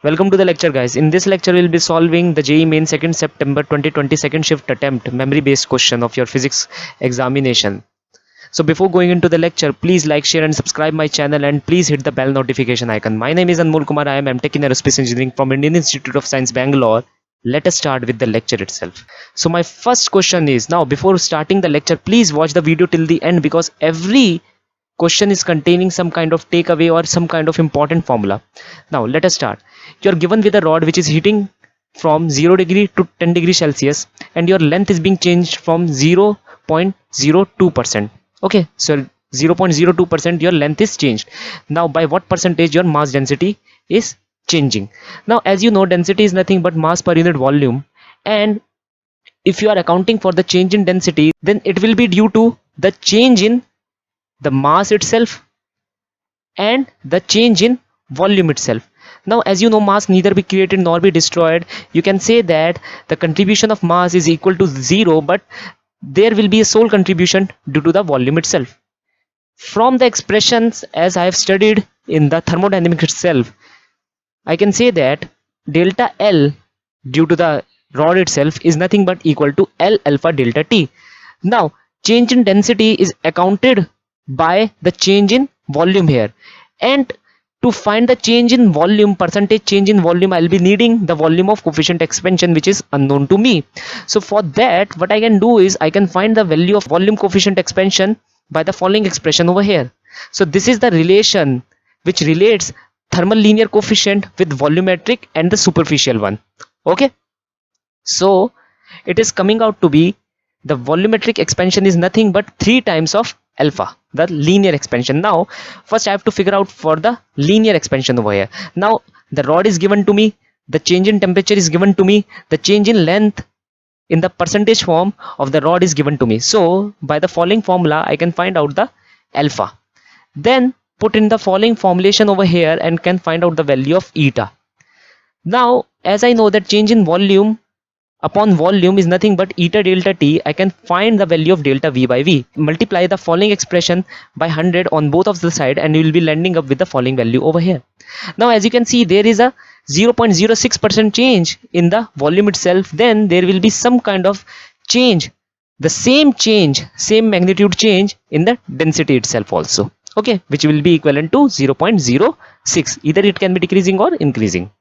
Welcome to the lecture, guys. In this lecture, we'll be solving the JEE Main 2nd September 2020 second shift attempt memory based question of your physics examination. So before going into the lecture, please like, share and subscribe my channel, and please hit the bell notification icon. My name is Anmol Kumar. I am MTech in Aerospace Engineering from Indian Institute of Science, Bangalore. Let us start with the lecture itself. So my first question is, now before starting the lecture, please watch the video till the end, because every question is containing some kind of takeaway or some kind of important formula. Now let us start. You are given with a rod which is heating from 0 degree to 10 degree Celsius, and your length is being changed from 0.02%. Okay, so 0.02% your length is changed. Now by what percentage your mass density is changing? Now as you know, density is nothing but mass per unit volume, and if you are accounting for the change in density, then it will be due to the change in the mass itself and the change in volume itself. Now as you know, mass neither be created nor be destroyed. You can say that the contribution of mass is equal to 0, but there will be a sole contribution due to the volume itself. From the expressions as I have studied in the thermodynamics itself, I can say that delta L due to the rod itself is nothing but equal to L alpha delta T. Now change in density is accounted by the change in volume here, and to find the change in volume, percentage change in volume, I'll be needing the volume of coefficient expansion, which is unknown to me. So for that, what I can do is I can find the value of volume coefficient expansion by the following expression over here. So this is the relation which relates thermal linear coefficient with volumetric and the superficial one. Okay, so it is coming out to be the volumetric expansion is nothing but 3 times of alpha, the linear expansion. Now first I have to figure out for the linear expansion over here. Now the rod is given to me, the change in temperature is given to me, the change in length in the percentage form of the rod is given to me. So by the following formula I can find out the alpha, then put in the following formulation over here and can find out the value of eta. Now as I know that change in volume upon volume is nothing but eta delta T, I can find the value of delta V by V. Multiply the following expression by 100 on both of the side and you will be landing up with the following value over here. Now as you can see, there is a 0.06% change in the volume itself, then there will be some kind of change, the same change, same magnitude change in the density itself also. Okay, which will be equivalent to 0.06. Either it can be decreasing or increasing.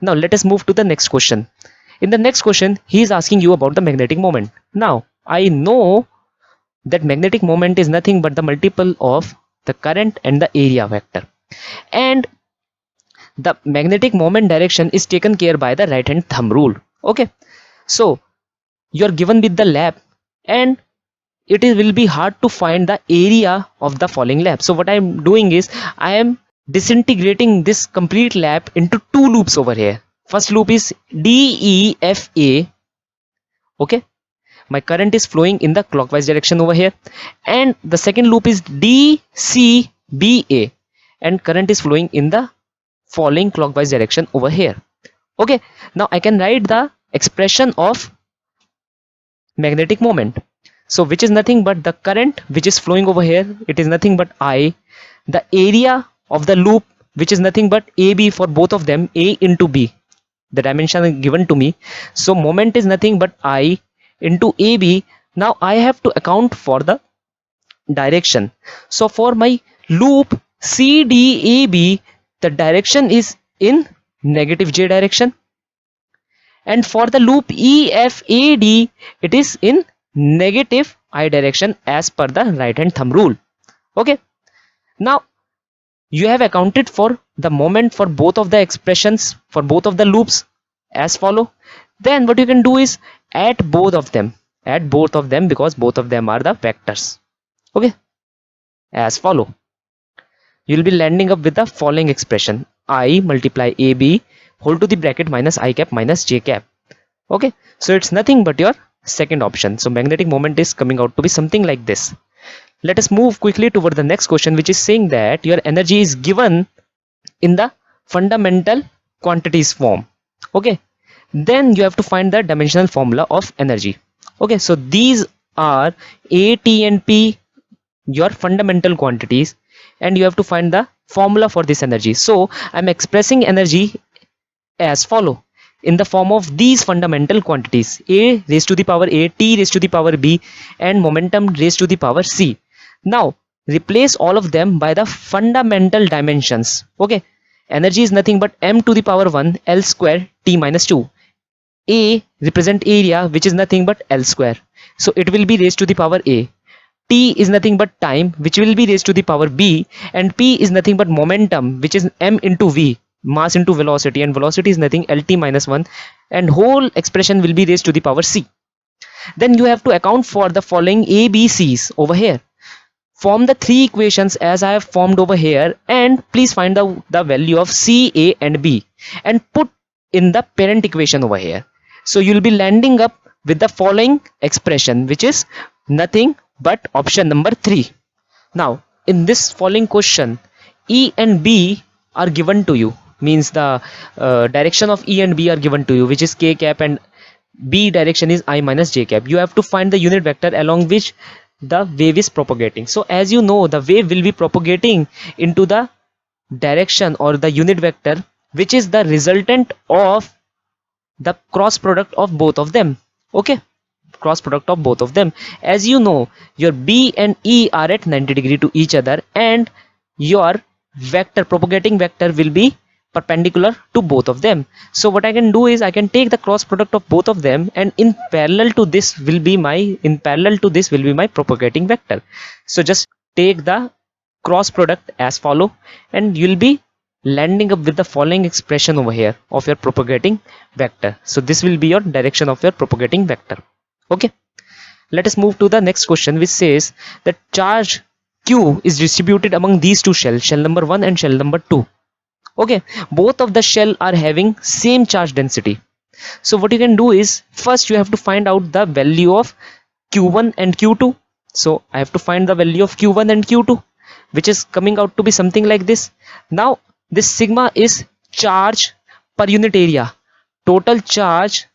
Now let us move to the next question. In the next question, he is asking you about the magnetic moment. Now, I know that magnetic moment is nothing but the multiple of the current and the area vector. And the magnetic moment direction is taken care by the right hand thumb rule. Okay. So, you are given with the lap and it will be hard to find the area of the falling lap. So, what I am doing is I am disintegrating this complete lap into 2 loops over here. First loop is DEFA. Okay, my current is flowing in the clockwise direction over here, and the second loop is DCBA, and current is flowing in the following clockwise direction over here. Okay, now I can write the expression of magnetic moment. So which is nothing but the current which is flowing over here, it is nothing but I, the area of the loop which is nothing but AB for both of them, A into B, the dimension is given to me. So moment is nothing but I into AB. Now I have to account for the direction. So for my loop CDAB, the direction is in negative J direction, and for the loop EFAD, it is in negative I direction as per the right hand thumb rule. Okay, now you have accounted for the moment for both of the expressions for both of the loops as follow. Then what you can do is add both of them because both of them are the vectors. Okay, as follow. You will be landing up with the following expression: I multiply AB whole to the bracket minus I cap minus J cap. Okay, so it's nothing but your second option. So magnetic moment is coming out to be something like this. Let us move quickly toward the next question, which is saying that your energy is given in the fundamental quantities form. Okay, then you have to find the dimensional formula of energy. Okay, so these are A, T and P, your fundamental quantities, and you have to find the formula for this energy. So I'm expressing energy as follow in the form of these fundamental quantities: a raised to the power a, t raised to the power b, and momentum raised to the power c. Now replace all of them by the fundamental dimensions. Okay, energy is nothing but m to the power 1 l square t minus 2. A represent area, which is nothing but l square, so it will be raised to the power a. T is nothing but time, which will be raised to the power b, and p is nothing but momentum, which is m into v, mass into velocity, and velocity is nothing lt minus 1, and whole expression will be raised to the power c. Then you have to account for the following a b c's over here. Form the three equations as I have formed over here, and please find the value of c, a and b, and put in the parent equation over here. So you will be landing up with the following expression, which is nothing but option number 3. Now in this following question, E and B are given to you, means the direction of E and B are given to you, which is k cap, and B direction is I minus j cap. You have to find the unit vector along which the wave is propagating. So as you know, the wave will be propagating into the direction or the unit vector which is the resultant of the cross product of both of them. Okay, cross product of both of them. As you know, your B and E are at 90 degree to each other, and your vector, propagating vector, will be perpendicular to both of them. So what I can do is I can take the cross product of both of them, and in parallel to this will be my propagating vector. So just take the cross product as follow, and you'll be landing up with the following expression over here of your propagating vector. So this will be your direction of your propagating vector. Okay, let us move to the next question, which says that charge Q is distributed among these two shells, shell number 1 and shell number 2. Okay, both of the shell are having same charge density. So what you can do is, first you have to find out the value of Q1 and Q2. So I have to find the value of Q1 and Q2, which is coming out to be something like this. Now this sigma is charge per unit area, total charge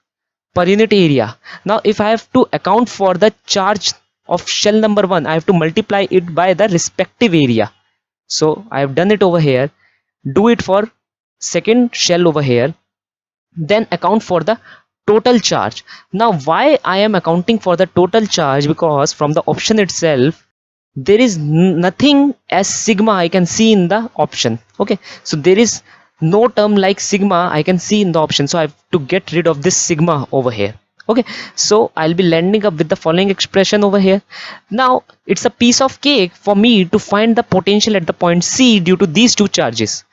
per unit area. Now if I have to account for the charge of shell number 1, I have to multiply it by the respective area. So I have done it over here. Do it for second shell over here, then account for the total charge. Now why I am accounting for the total charge? Because from the option itself there is nothing as sigma I can see in the option. Okay, so there is no term like sigma I can see in the option, so I have to get rid of this sigma over here. Okay, so I'll be landing up with the following expression over here. Now it's a piece of cake for me to find the potential at the point C due to these two charges,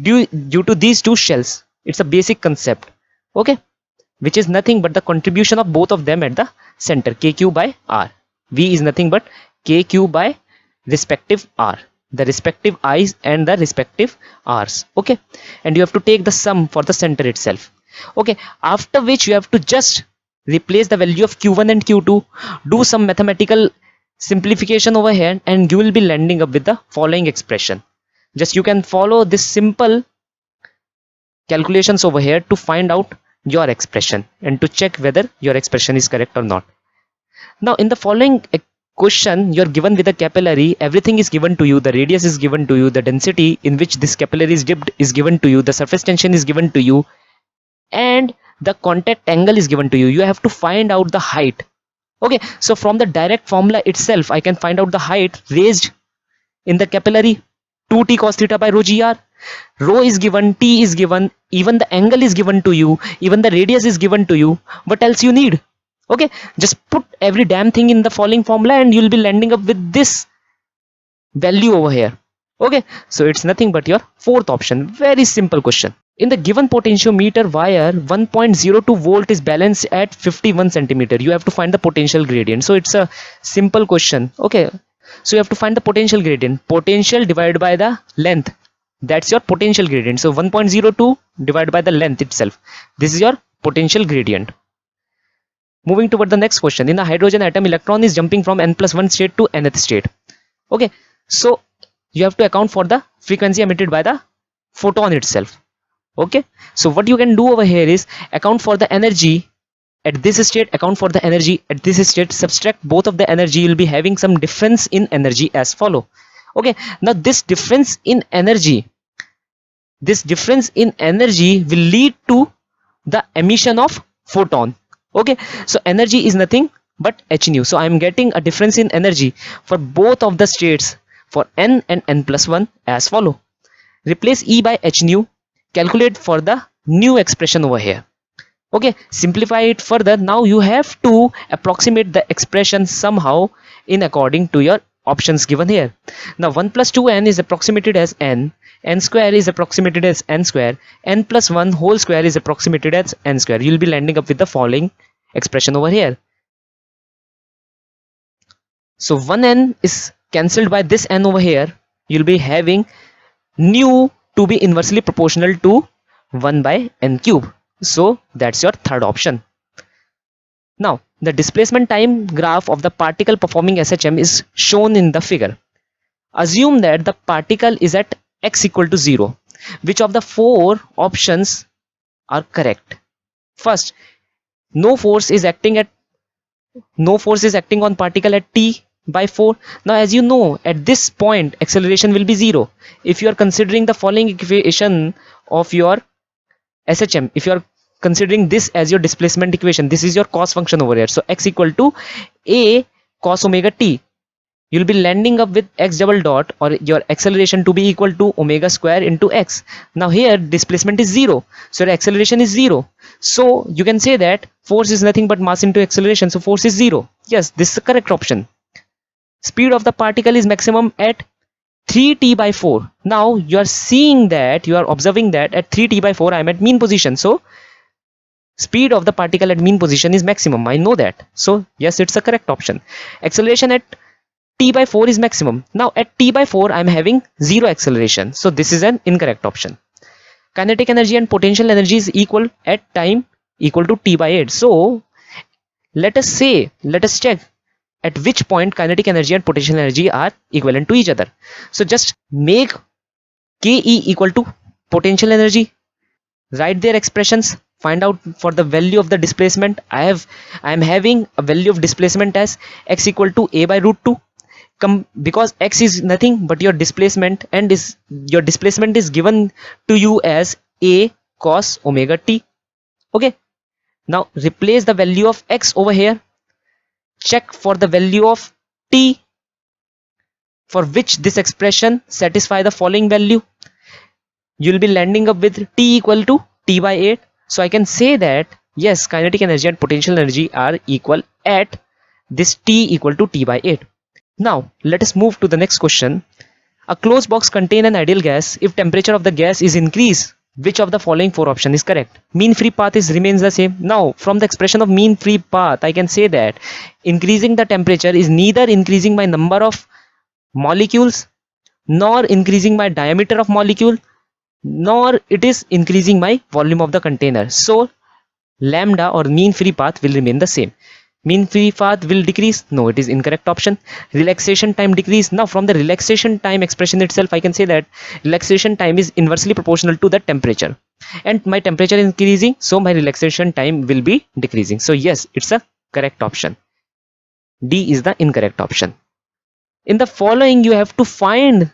due to these two shells. It's a basic concept, okay, which is nothing but the contribution of both of them at the center, kq by r. V is nothing but kq by respective r, the respective i's and the respective r's. Okay, and you have to take the sum for the center itself. Okay, after which you have to just replace the value of q1 and q2, do some mathematical simplification over here, and you will be landing up with the following expression. Just you can follow this simple calculations over here to find out your expression and to check whether your expression is correct or not. Now in the following question, you're given with a capillary, everything is given to you, the radius is given to you, the density in which this capillary is dipped is given to you, the surface tension is given to you, and the contact angle is given to you. You have to find out the height. Okay, so from the direct formula itself I can find out the height raised in the capillary, 2t cos theta by rho gr. Rho is given, t is given, even the angle is given to you, even the radius is given to you. What else you need? Okay, just put every damn thing in the following formula and you'll be landing up with this value over here. Okay, so it's nothing but your fourth option. Very simple question. In the given potentiometer wire, 1.02 volt is balanced at 51 centimeter. You have to find the potential gradient. So it's a simple question. Okay, so you have to find the potential gradient. Potential divided by the length. That's your potential gradient. So 1.02 divided by the length itself. This is your potential gradient. Moving toward the next question. In a hydrogen atom, electron is jumping from n+1 state to nth state. Okay, so you have to account for the frequency emitted by the photon itself. Okay, so what you can do over here is account for the energy at this state, account for the energy at this state, subtract both of the energy. You'll be having some difference in energy as follow. Okay, now this difference in energy this difference in energy will lead to the emission of photon. Okay, so energy is nothing but h nu. So I am getting a difference in energy for both of the states for n and n plus 1 as follow. Replace E by h nu, calculate for the new expression over here. Okay, simplify it further. Now you have to approximate the expression somehow in according to your options given here. Now 1 plus 2n is approximated as n square is approximated as n square, n plus 1 whole square is approximated as n square. You will be landing up with the following expression over here. So 1n is cancelled by this n over here. You'll be having nu to be inversely proportional to 1 by n cube. So that's your third option. Now the displacement time graph of the particle performing SHM is shown in the figure. Assume that the particle is at x equal to 0. Which of the four options are correct? First, no force is acting on particle at t by 4. Now as you know, at this point acceleration will be 0. If you are considering the following equation of your SHM, if you are considering this as your displacement equation, this is your cos function over here. So x equal to a cos omega t. You'll be landing up with x double dot or your acceleration to be equal to omega square into x. Now here displacement is 0, so your acceleration is 0. So you can say that force is nothing but mass into acceleration, so force is 0. Yes, this is the correct option. Speed of the particle is maximum at 3t by 4. Now you are seeing that, you are observing that at 3t by 4 I am at mean position. So speed of the particle at mean position is maximum. I know that. So yes, it's the correct option. Acceleration at t by 4 is maximum. Now at t by 4 I am having 0 acceleration. So this is an incorrect option. Kinetic energy and potential energy is equal at time equal to t by 8. So let us check at which point kinetic energy and potential energy are equivalent to each other. So just make Ke equal to potential energy, write their expressions, find out for the value of the displacement. I am having a value of displacement as x equal to a by root 2. Because x is nothing but your displacement, and your displacement is given to you as a cos omega t. Okay, now replace the value of x over here, check for the value of t for which this expression satisfy the following value. You'll be landing up with t equal to t by 8. So I can say that yes, kinetic energy and potential energy are equal at this t equal to t by 8. Now let us move to the next question. A closed box contains an ideal gas. If temperature of the gas is increased, which of the following four option is correct? Mean free path remains the same. Now from the expression of mean free path I can say that increasing the temperature is neither increasing by number of molecules, nor increasing by diameter of molecule, nor it is increasing my volume of the container. So lambda or mean free path will remain the same. Mean free path will decrease. No, it is incorrect option. Relaxation time decrease. Now from the relaxation time expression itself I can say that relaxation time is inversely proportional to the temperature, and my temperature is increasing, so my relaxation time will be decreasing. So yes, it's a correct option. D is the incorrect option. In the following you have to find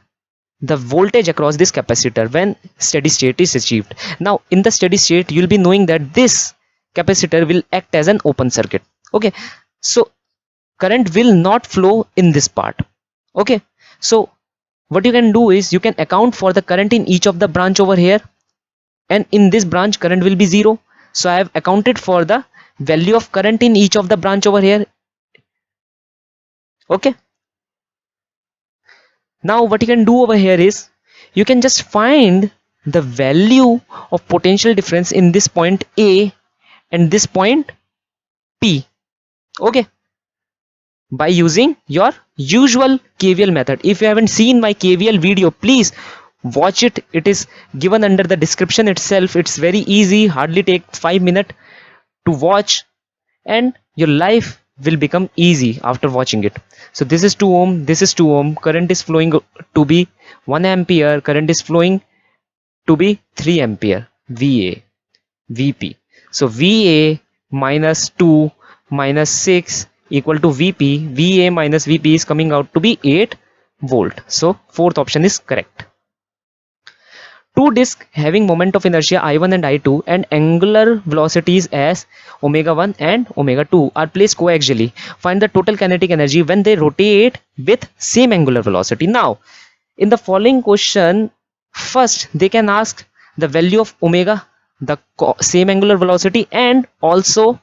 the voltage across this capacitor when steady state is achieved. Now in the steady state you will be knowing that this capacitor will act as an open circuit. Okay, so current will not flow in this part. Okay, so what you can do is you can account for the current in each of the branch over here, and in this branch current will be 0. So I have accounted for the value of current in each of the branch over here. Okay, now what you can do over here is you can just find the value of potential difference in this point A and this point P. Okay, by using your usual KVL method. If you haven't seen my KVL video, please watch it. It is given under the description itself. It's very easy, hardly take 5 minutes to watch, and your life will become easy after watching it. So this is 2 ohm, this is 2 ohm, current is flowing to be 1 ampere, current is flowing to be 3 ampere, VA, VP. So VA minus 2 minus 6 equal to VP. VA minus VP is coming out to be 8 volt. So fourth option is correct. two disks having moment of inertia I1 and I2 and angular velocities as omega 1 and omega 2 are placed coaxially. Find the total kinetic energy when they rotate with same angular velocity. Now in the following question, first they can ask the value of omega, the same angular velocity, and also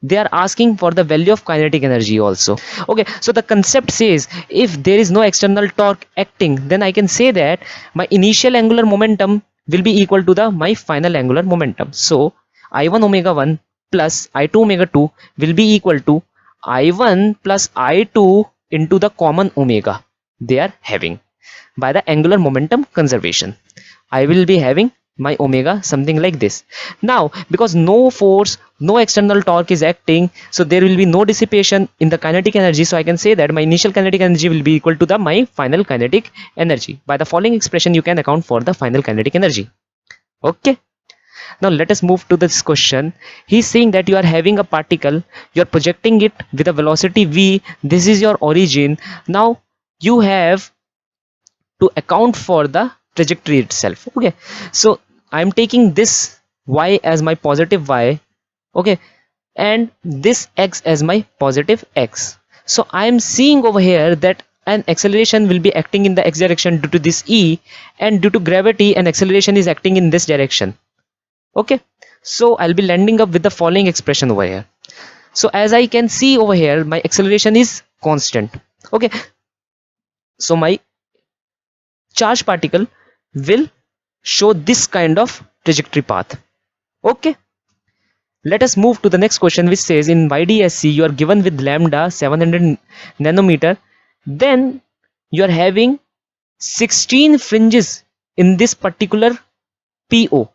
they are asking for the value of kinetic energy also. Okay, so the concept says if there is no external torque acting, then I can say that my initial angular momentum will be equal to the my final angular momentum. So I1 omega 1 plus I2 omega 2 will be equal to I1 plus I2 into the common omega they are having by the angular momentum conservation. I will be having my omega something like this. Now because no force, no external torque is acting, so there will be no dissipation in the kinetic energy, so I can say that my initial kinetic energy will be equal to the my final kinetic energy. By the following expression you can account for the final kinetic energy. Okay, now let us move to this question. He's saying that you are having a particle, you are projecting it with a velocity v, this is your origin. Now you have to account for the trajectory itself. Okay, so I'm taking this y as my positive y, okay, and this x as my positive x. So I'm seeing over here that an acceleration will be acting in the x direction due to this e, and due to gravity an acceleration is acting in this direction. Okay, so I'll be landing up with the following expression over here. So as I can see over here, my acceleration is constant. Okay, so my charge particle will show this kind of trajectory path. Okay, let us move to the next question, which says in YDSC you are given with lambda 700 nanometer, then you are having 16 fringes in this particular PO.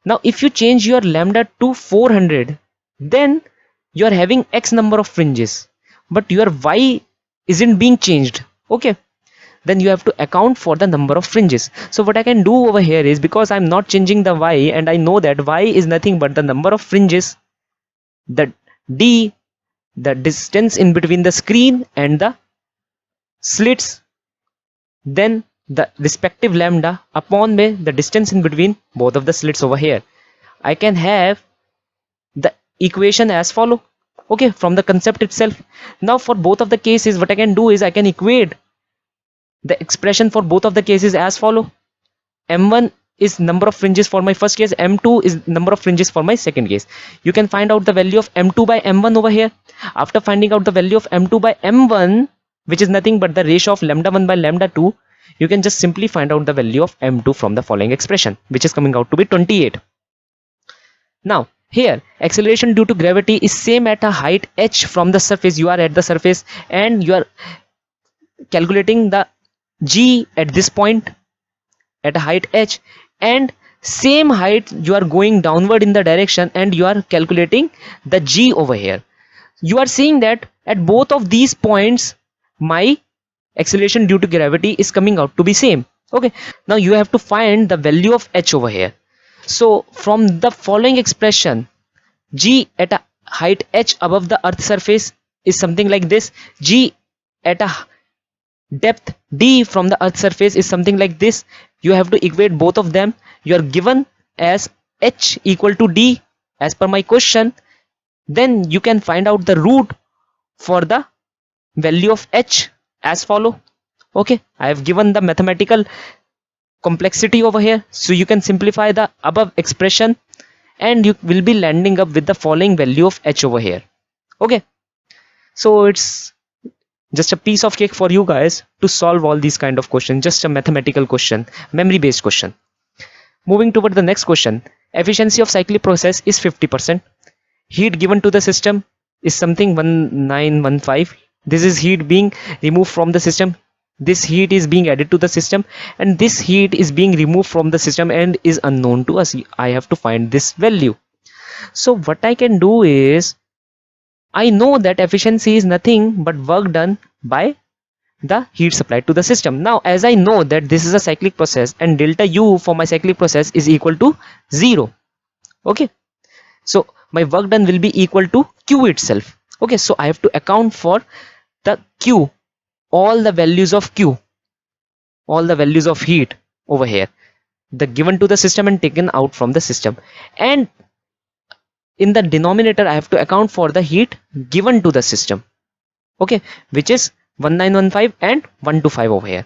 Now if you change your lambda to 400, then you are having x number of fringes, but your y isn't being changed. Okay, then you have to account for the number of fringes. So what I can do over here is, because I'm not changing the y and I know that y is nothing but the number of fringes, the d, the distance in between the screen and the slits, then the respective lambda upon the distance in between both of the slits over here. I can have the equation as follow. Okay, from the concept itself. Now for both of the cases what I can do is I can equate the expression for both of the cases as follow. M1 is number of fringes for my first case, M2 is number of fringes for my second case. You can find out the value of M2 by M1 over here. After finding out the value of M2 by M1, which is nothing but the ratio of lambda 1 by lambda 2, you can just simply find out the value of M2 from the following expression, which is coming out to be 28. Now here acceleration due to gravity is same at a height h from the surface. You are at the surface and you are calculating the g at this point at a height h, and same height you are going downward in the direction and you are calculating the g over here. You are seeing that at both of these points my acceleration due to gravity is coming out to be same. Okay, now you have to find the value of h over here. So from the following expression, g at a height h above the earth surface is something like this, g at a depth d from the earth surface is something like this. You have to equate both of them. You are given as h equal to d as per my question, then you can find out the root for the value of h as follow. Okay, I have given the mathematical complexity over here, so you can simplify the above expression and you will be landing up with the following value of h over here. Okay, so it's just a piece of cake for you guys to solve all these kind of questions, just a mathematical question, memory based question. Moving toward the next question, efficiency of cyclic process is 50%. Heat given to the system is something 1915. This is heat being removed from the system, this heat is being added to the system, and this heat is being removed from the system and is unknown to us. I have to find this value. So what I can do is, I know that efficiency is nothing but work done by the heat supplied to the system. Now as I know that this is a cyclic process and delta U for my cyclic process is equal to 0. Okay, so my work done will be equal to Q itself. Okay, so I have to account for the Q, all the values of Q, all the values of heat over here. the given to the system and taken out from the system, and in the denominator I have to account for the heat given to the system, okay, which is 1915 and 125 over here.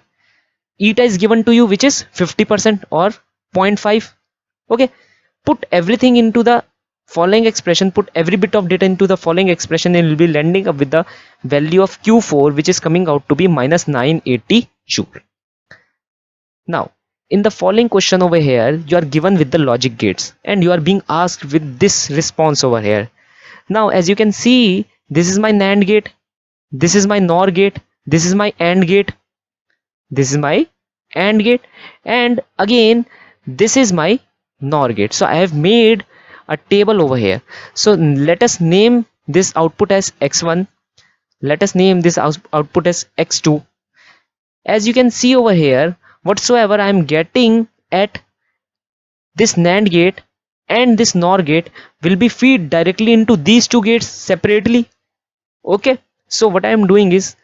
Eta is given to you, which is 50% or 0.5. okay, put everything into the following expression, put every bit of data into the following expression, and it will be landing up with the value of Q4, which is coming out to be minus 980 joule. Now in the following question over here, you are given with the logic gates and you are being asked with this response over here. Now as you can see, this is my NAND gate, this is my NOR gate, this is my AND gate, this is my AND gate, and again this is my NOR gate. So I have made a table over here. So let us name this output as x1, let us name this output as x2. As you can see over here, whatsoever I am getting at this NAND gate and this NOR gate will be fed directly into these two gates separately. Okay, so what I am doing is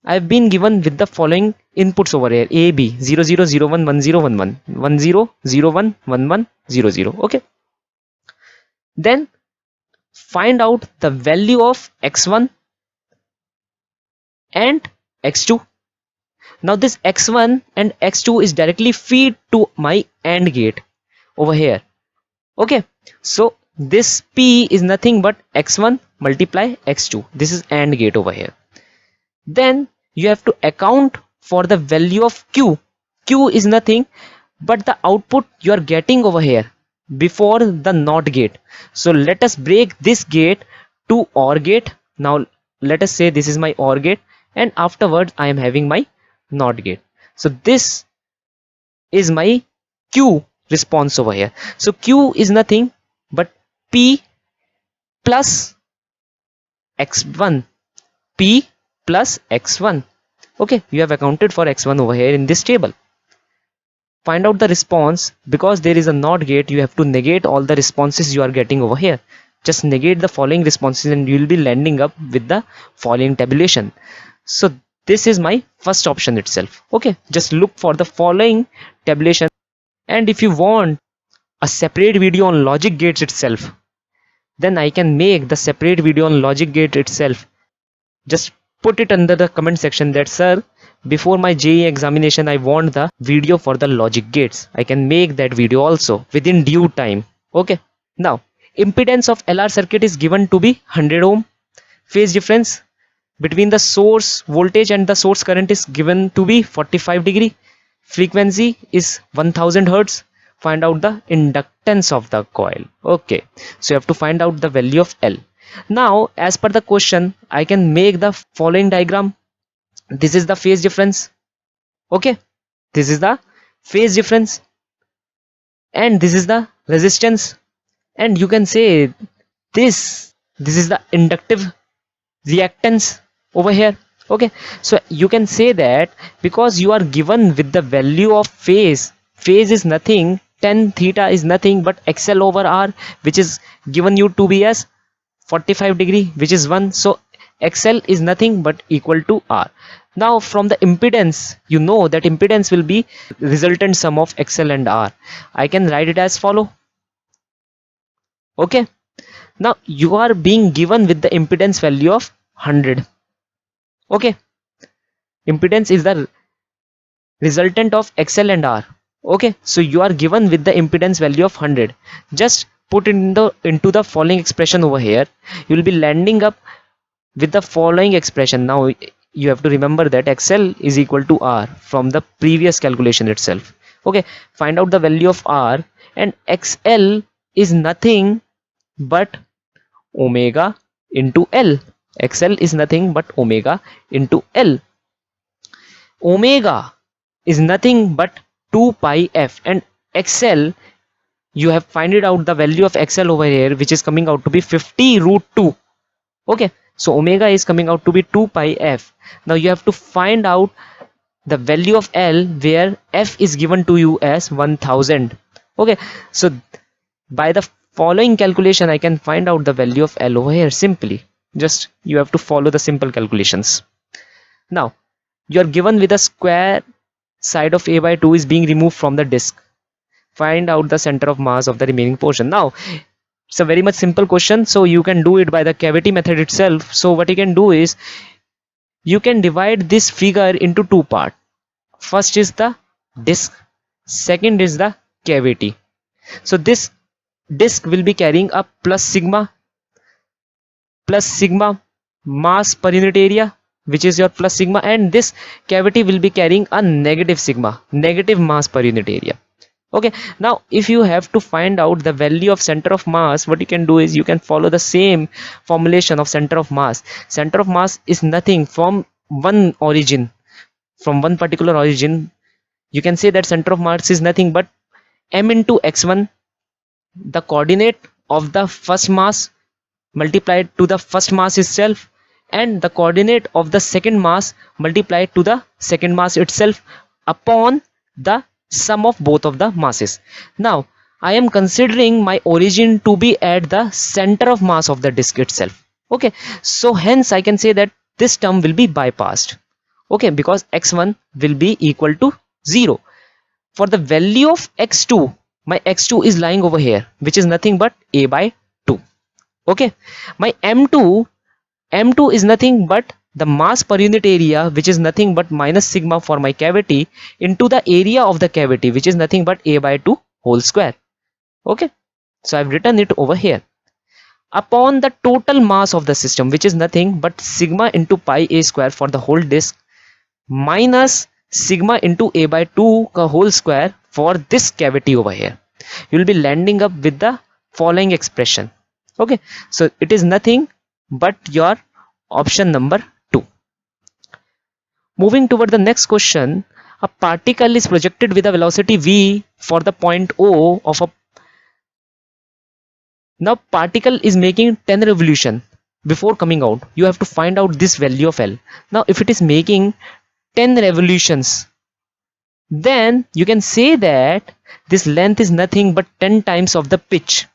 I have been given with the following inputs over here: A, B, 0, 0, 0, 1, 1, 0, 1, 1, 1, 0, 0, 1, 1, 1, 0, 0. Okay, then find out the value of x1 and x2. Now this x1 and x2 is directly feed to my AND gate over here. Okay, so this P is nothing but x1 multiply x2. This is AND gate over here. Then you have to account for the value of Q. Q is nothing but the output you are getting over here before the NOT gate. So let us break this gate to OR gate. Now let us say this is my OR gate, and afterwards I am having my NOT gate. So this is my Q response over here. So Q is nothing but P plus x1, P plus x1. Okay, you have accounted for x1 over here in this table. Find out the response. Because there is a NOT gate, you have to negate all the responses you are getting over here. Just negate the following responses and you will be landing up with the following tabulation. So this is my first option itself. Okay, just look for the following tabulation, and if you want a separate video on logic gates itself, then I can make the separate video on logic gate itself. Just put it under the comment section that, sir, before my JEE examination I want the video for the logic gates. I can make that video also within due time. Okay, now impedance of LR circuit is given to be 100 ohm. Phase difference between the source voltage and the source current is given to be 45 degree. Frequency is 1000 hertz. Find out the inductance of the coil. Okay, so you have to find out the value of L. Now as per the question, I can make the following diagram. This is the phase difference. Okay, this is the phase difference and this is the resistance, and you can say this is the inductive reactance over here. Okay, so you can say that because you are given with the value of phase is nothing, tan theta is nothing but XL over R, which is given you to be as 45 degree, which is 1. So XL is nothing but equal to R. Now from the impedance, you know that impedance will be resultant sum of XL and R. I can write it as follow. Okay, now you are being given with the impedance value of 100. Okay, impedance is the resultant of XL and R. Okay, so you are given with the impedance value of 100. Just put into the following expression over here. You will be landing up with the following expression. Now you have to remember that XL is equal to R from the previous calculation itself. Okay, find out the value of R, and XL is nothing but omega into L. XL is nothing but omega into L. Omega is nothing but 2 pi f, and XL, you have find it out the value of XL over here, which is coming out to be 50 root 2. Okay, so omega is coming out to be 2 pi f. Now you have to find out the value of L, where f is given to you as 1000. Okay, so by the following calculation I can find out the value of L over here simply. Just you have to follow the simple calculations. Now you are given with a square side of a by 2 is being removed from the disk. find out the center of mass of the remaining portion. Now it's a very much simple question, so you can do it by the cavity method itself. So what you can do is you can divide this figure into two parts. First is the disk, second is the cavity. So this disk will be carrying a plus sigma mass per unit area, which is your plus sigma, and this cavity will be carrying a negative sigma, negative mass per unit area. Okay, now if you have to find out the value of center of mass, what you can do is you can follow the same formulation of center of mass. Center of mass is nothing from one origin, from one particular origin. You can say that center of mass is nothing but m into x1, the coordinate of the first mass multiplied to the first mass itself, and the coordinate of the second mass multiplied to the second mass itself upon the sum of both of the masses. Now I am considering my origin to be at the center of mass of the disk itself. Okay, so hence I can say that this term will be bypassed. Okay, because x1 will be equal to 0. For the value of x2, my x2 is lying over here, which is nothing but a by 2. Okay, my m2 is nothing but the mass per unit area, which is nothing but minus sigma for my cavity into the area of the cavity, which is nothing but a by 2 whole square. Okay, so I've written it over here, upon the total mass of the system, which is nothing but sigma into pi a square for the whole disk minus sigma into a by 2 whole square for this cavity over here. You will be landing up with the following expression. Okay, so it is nothing but your option number 2. Moving toward the next question, a particle is projected with a velocity v for the point O of a. Now particle is making 10 revolution before coming out. You have to find out this value of L. Now if it is making 10 revolutions, then you can say that this length is nothing but 10 times of the pitch.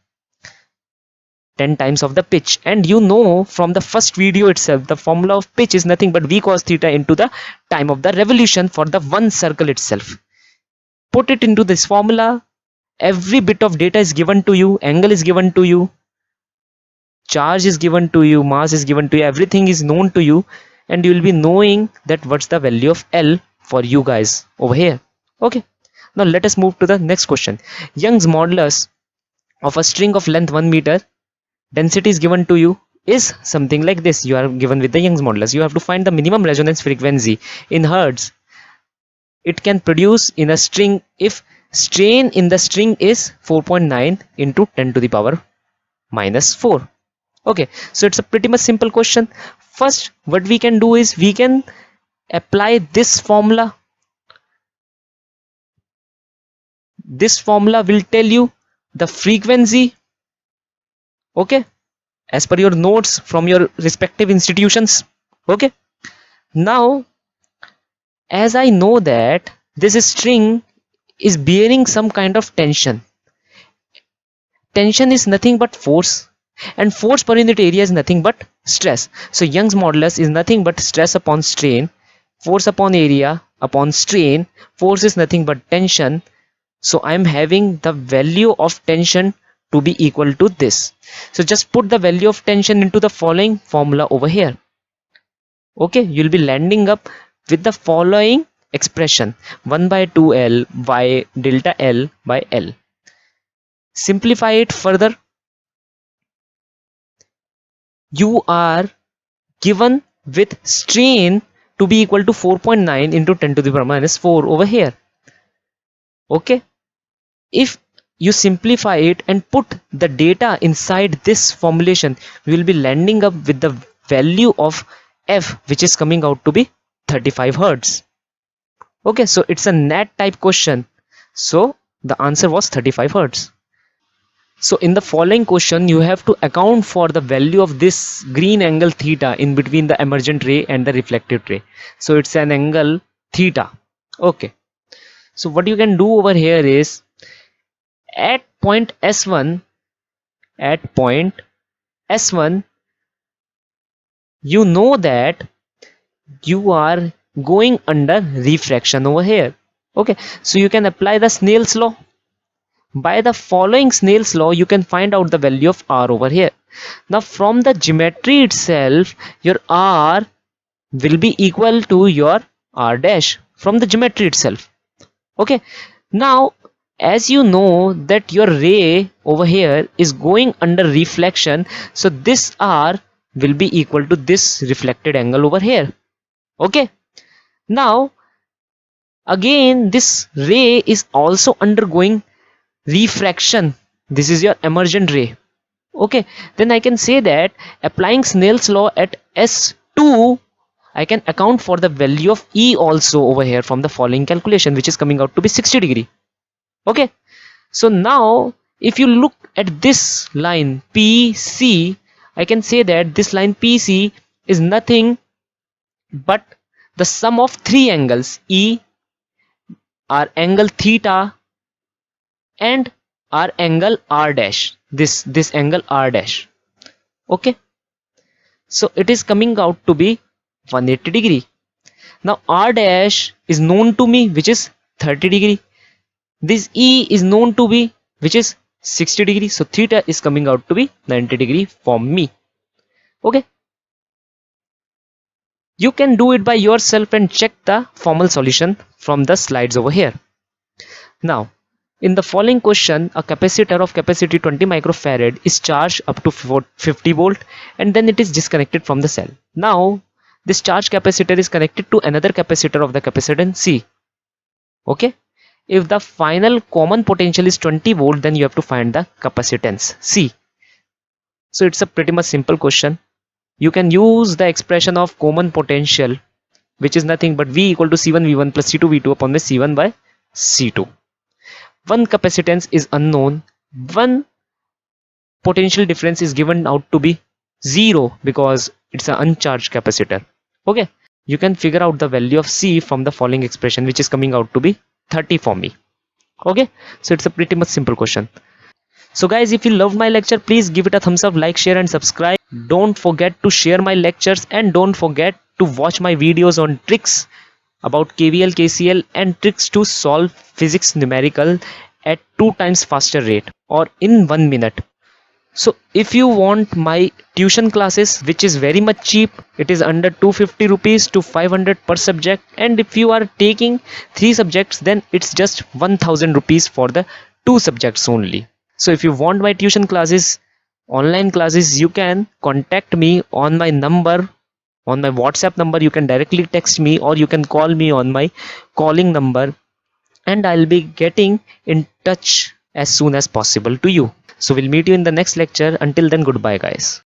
10 times of the pitch, and you know from the first video itself the formula of pitch is nothing but v cos theta into the time of the revolution for the one circle itself. Put it into this formula, every bit of data is given to you, angle is given to you, charge is given to you, mass is given to you, everything is known to you, and you will be knowing that what's the value of L for you guys over here. Okay, now let us move to the next question. Young's modulus of a string of length 1 meter, density is given to you, is something like this. You are given with the Young's modulus. You have to find the minimum resonance frequency in hertz it can produce in a string if strain in the string is 4.9 into 10 to the power minus 4. Okay, so it's a pretty much simple question. First, what we can do is we can apply this formula. This formula will tell you the frequency, okay, as per your notes from your respective institutions. Okay, now as I know that this string is bearing some kind of tension. Tension is nothing but force, and force per unit area is nothing but stress. So Young's modulus is nothing but stress upon strain, force upon area upon strain. Force is nothing but tension. So I am having the value of tension to be equal to this. So just put the value of tension into the following formula over here. Okay, you'll be landing up with the following expression: 1 by 2L by delta L by L. Simplify it further. You are given with strain to be equal to 4.9 into 10 to the power minus 4 over here. Okay, if you simplify it and put the data inside this formulation, we will be landing up with the value of F, which is coming out to be 35 hertz. Okay, so it's a NAT type question, so the answer was 35 hertz. So in the following question, you have to account for the value of this green angle theta in between the emergent ray and the reflected ray. So it's an angle theta. Okay, so what you can do over here is at point S1, you know that you are going under refraction over here. Okay, so you can apply the Snell's law. by the following Snell's law, you can find out the value of R over here. Now from the geometry itself, your R will be equal to your R dash from the geometry itself. Okay, now as you know that your ray over here is going under reflection, so this R will be equal to this reflected angle over here. Okay, now again this ray is also undergoing refraction. This is your emergent ray. Okay, then I can say that applying Snell's law at S2, I can account for the value of E also over here from the following calculation, which is coming out to be 60 degree. Okay, so now if you look at this line PC, I can say that this line PC is nothing but the sum of three angles, E, our angle theta, and our angle R dash, this angle R dash. Okay, so it is coming out to be 180 degree. Now R dash is known to me, which is 30 degree. This E is known to be, which is 60 degree. So theta is coming out to be 90 degree for me. Okay, you can do it by yourself and check the formal solution from the slides over here. Now in the following question, a capacitor of capacity 20 microfarad is charged up to 50 volt and then it is disconnected from the cell. Now this charged capacitor is connected to another capacitor of the capacitance C. Okay, if the final common potential is 20 volt, then you have to find the capacitance C. So it's a pretty much simple question. You can use the expression of common potential, which is nothing but V equal to C1 V1 plus C2 V2 upon the C1 by C2. One capacitance is unknown, one potential difference is given out to be 0 because it's an uncharged capacitor. Okay, you can figure out the value of C from the following expression, which is coming out to be 30 for me. Okay, so it's a pretty much simple question. So guys, if you loved my lecture, please give it a thumbs up, like, share and subscribe. Don't forget to share my lectures and don't forget to watch my videos on tricks about KVL, KCL and tricks to solve physics numerical at 2 times faster rate or in 1 minute. So if you want my tuition classes, which is very much cheap, it is under 250 rupees to 500 per subject, and if you are taking 3 subjects, then it's just 1000 rupees for the 2 subjects only. So if you want my tuition classes, online classes, you can contact me on my number, on my WhatsApp number. You can directly text me or you can call me on my calling number and I'll be getting in touch as soon as possible to you. So we'll meet you in the next lecture. Until then, goodbye guys.